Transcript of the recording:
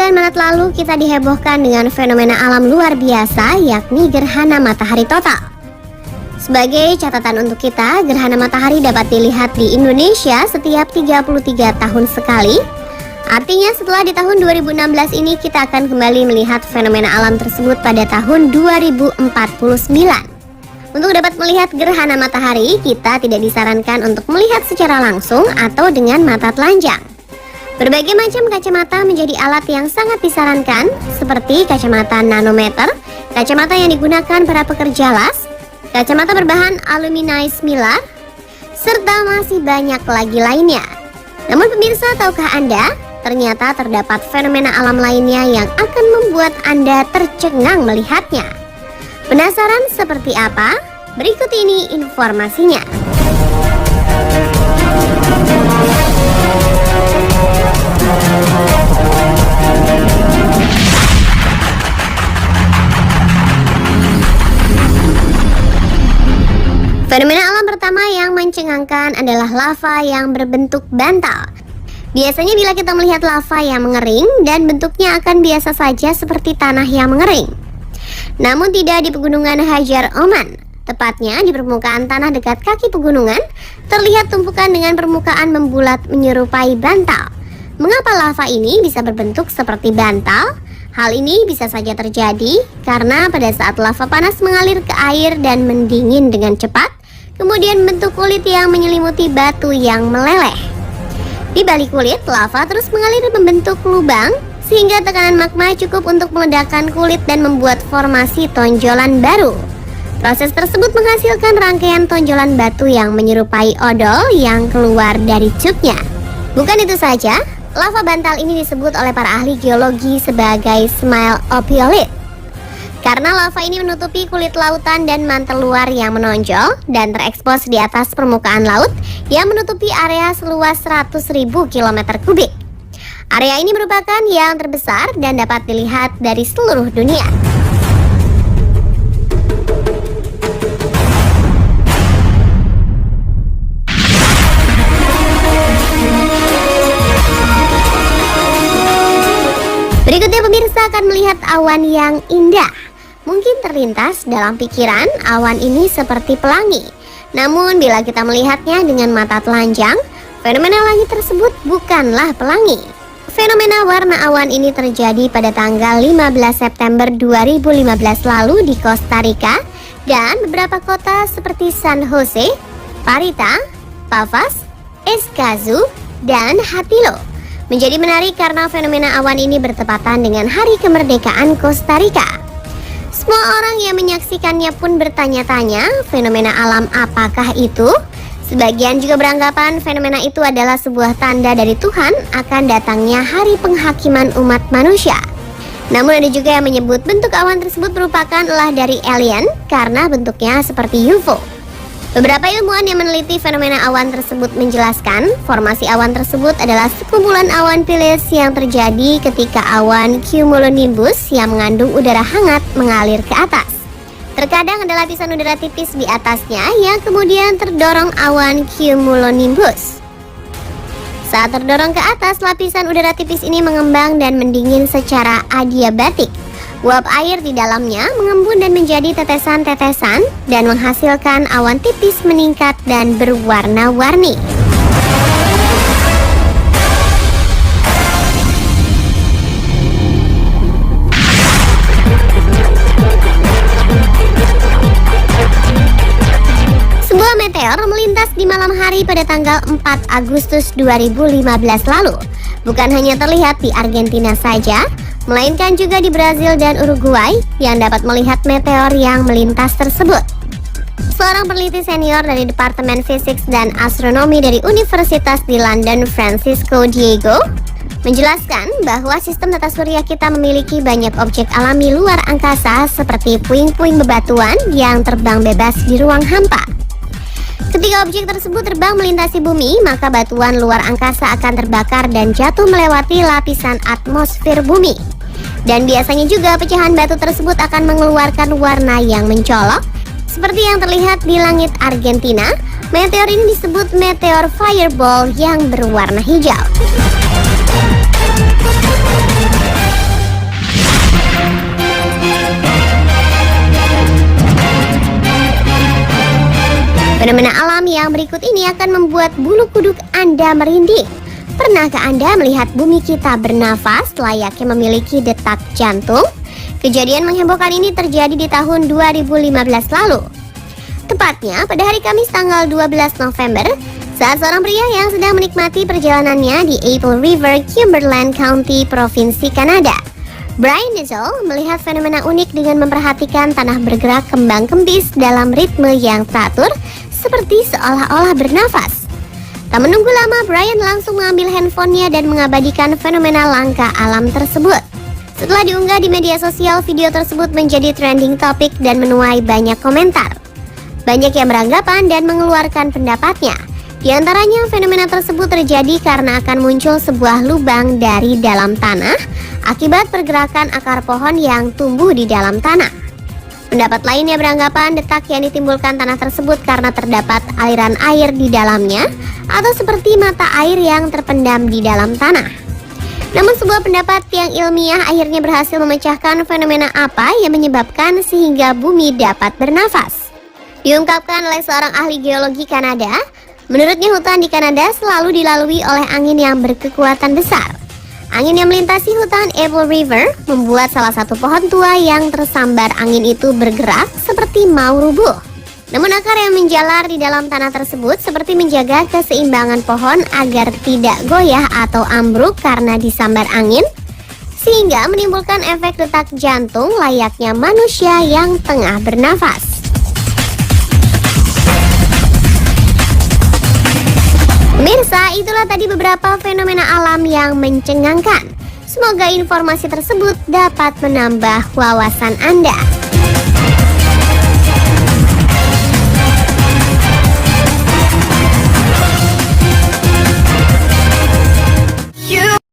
bulan Maret lalu kita dihebohkan dengan fenomena alam luar biasa, yakni gerhana matahari total. Sebagai catatan untuk kita, gerhana matahari dapat dilihat di Indonesia setiap 33 tahun sekali. Artinya setelah di tahun 2016 ini kita akan kembali melihat fenomena alam tersebut pada tahun 2049. Untuk dapat melihat gerhana matahari, kita tidak disarankan untuk melihat secara langsung atau dengan mata telanjang. Berbagai macam kacamata menjadi alat yang sangat disarankan, seperti kacamata nanometer, kacamata yang digunakan para pekerja las, kacamata berbahan aluminized mylar, serta masih banyak lagi lainnya. Namun pemirsa, tahukah Anda, ternyata terdapat fenomena alam lainnya yang akan membuat Anda tercengang melihatnya. Penasaran seperti apa? Berikut ini informasinya. Fenomena alam pertama yang mencengangkan adalah lava yang berbentuk bantal. Biasanya bila kita melihat lava yang mengering dan bentuknya akan biasa saja seperti tanah yang mengering. Namun tidak di pegunungan Hajar Oman. Tepatnya di permukaan tanah dekat kaki pegunungan, terlihat tumpukan dengan permukaan membulat menyerupai bantal. Mengapa lava ini bisa berbentuk seperti bantal? Hal ini bisa saja terjadi karena pada saat lava panas mengalir ke air dan mendingin dengan cepat, kemudian membentuk kulit yang menyelimuti batu yang meleleh. Di balik kulit, lava terus mengalir membentuk lubang, sehingga tekanan magma cukup untuk meledakkan kulit dan membuat formasi tonjolan baru. Proses tersebut menghasilkan rangkaian tonjolan batu yang menyerupai odol yang keluar dari cupnya. Bukan itu saja, lava bantal ini disebut oleh para ahli geologi sebagai smile ophiolite. Karena lava ini menutupi kulit lautan dan mantel luar yang menonjol dan terekspos di atas permukaan laut yang menutupi area seluas 100.000 km kubik. Area ini merupakan yang terbesar dan dapat dilihat dari seluruh dunia. Berikutnya pemirsa akan melihat awan yang indah. Mungkin terlintas dalam pikiran awan ini seperti pelangi. Namun bila kita melihatnya dengan mata telanjang, fenomena langit tersebut bukanlah pelangi. Fenomena warna awan ini terjadi pada tanggal 15 September 2015 lalu di Costa Rica dan beberapa kota seperti San Jose, Parita, Pavas, Escazú, dan Hatilo. Menjadi menarik karena fenomena awan ini bertepatan dengan hari kemerdekaan Costa Rica. Semua orang yang menyaksikannya pun bertanya-tanya, fenomena alam apakah itu? Sebagian juga beranggapan fenomena itu adalah sebuah tanda dari Tuhan akan datangnya hari penghakiman umat manusia. Namun ada juga yang menyebut bentuk awan tersebut merupakan ulah dari alien karena bentuknya seperti UFO. Beberapa ilmuwan yang meneliti fenomena awan tersebut menjelaskan, formasi awan tersebut adalah sekumpulan awan pilis yang terjadi ketika awan cumulonimbus yang mengandung udara hangat mengalir ke atas. Terkadang ada lapisan udara tipis di atasnya yang kemudian terdorong awan cumulonimbus. Saat terdorong ke atas, lapisan udara tipis ini mengembang dan mendingin secara adiabatik. Uap air di dalamnya mengembun dan menjadi tetesan-tetesan dan menghasilkan awan tipis meningkat dan berwarna-warni. Sebuah meteor melintas di malam hari pada tanggal 4 Agustus 2015 lalu. Bukan hanya terlihat di Argentina saja, melainkan juga di Brazil dan Uruguay yang dapat melihat meteor yang melintas tersebut. Seorang peneliti senior dari Departemen Fisik dan Astronomi dari Universitas di London, Francisco Diego, menjelaskan bahwa sistem tata surya kita memiliki banyak objek alami luar angkasa seperti puing-puing bebatuan yang terbang bebas di ruang hampa. Ketika objek tersebut terbang melintasi bumi, maka batuan luar angkasa akan terbakar dan jatuh melewati lapisan atmosfer bumi. Dan biasanya juga pecahan batu tersebut akan mengeluarkan warna yang mencolok, seperti yang terlihat di langit Argentina. Meteor ini disebut meteor fireball yang berwarna hijau. Fenomena alam yang berikut ini akan membuat bulu kuduk Anda merinding. Pernahkah Anda melihat bumi kita bernafas layaknya memiliki detak jantung? Kejadian menghebohkan ini terjadi di tahun 2015 lalu. Tepatnya pada hari Kamis tanggal 12 November, saat seorang pria yang sedang menikmati perjalanannya di Apple River, Cumberland County, Provinsi Kanada. Brian Nichol melihat fenomena unik dengan memperhatikan tanah bergerak kembang-kempis dalam ritme yang teratur, seperti seolah-olah bernafas. Tak menunggu lama, Brian langsung mengambil handphonenya dan mengabadikan fenomena langka alam tersebut. Setelah diunggah di media sosial, video tersebut menjadi trending topik dan menuai banyak komentar. Banyak yang beranggapan dan mengeluarkan pendapatnya. Di antaranya, fenomena tersebut terjadi karena akan muncul sebuah lubang dari dalam tanah akibat pergerakan akar pohon yang tumbuh di dalam tanah. Pendapat lainnya beranggapan detak yang ditimbulkan tanah tersebut karena terdapat aliran air di dalamnya atau seperti mata air yang terpendam di dalam tanah. Namun sebuah pendapat yang ilmiah akhirnya berhasil memecahkan fenomena apa yang menyebabkan sehingga bumi dapat bernafas. Diungkapkan oleh seorang ahli geologi Kanada, menurutnya hutan di Kanada selalu dilalui oleh angin yang berkekuatan besar. Angin yang melintasi hutan Apple River membuat salah satu pohon tua yang tersambar angin itu bergerak seperti mau rubuh. Namun akar yang menjalar di dalam tanah tersebut seperti menjaga keseimbangan pohon agar tidak goyah atau ambruk karena disambar angin, sehingga menimbulkan efek detak jantung layaknya manusia yang tengah bernafas. Pemirsa, itulah tadi beberapa fenomena alam yang mencengangkan. Semoga informasi tersebut dapat menambah wawasan Anda.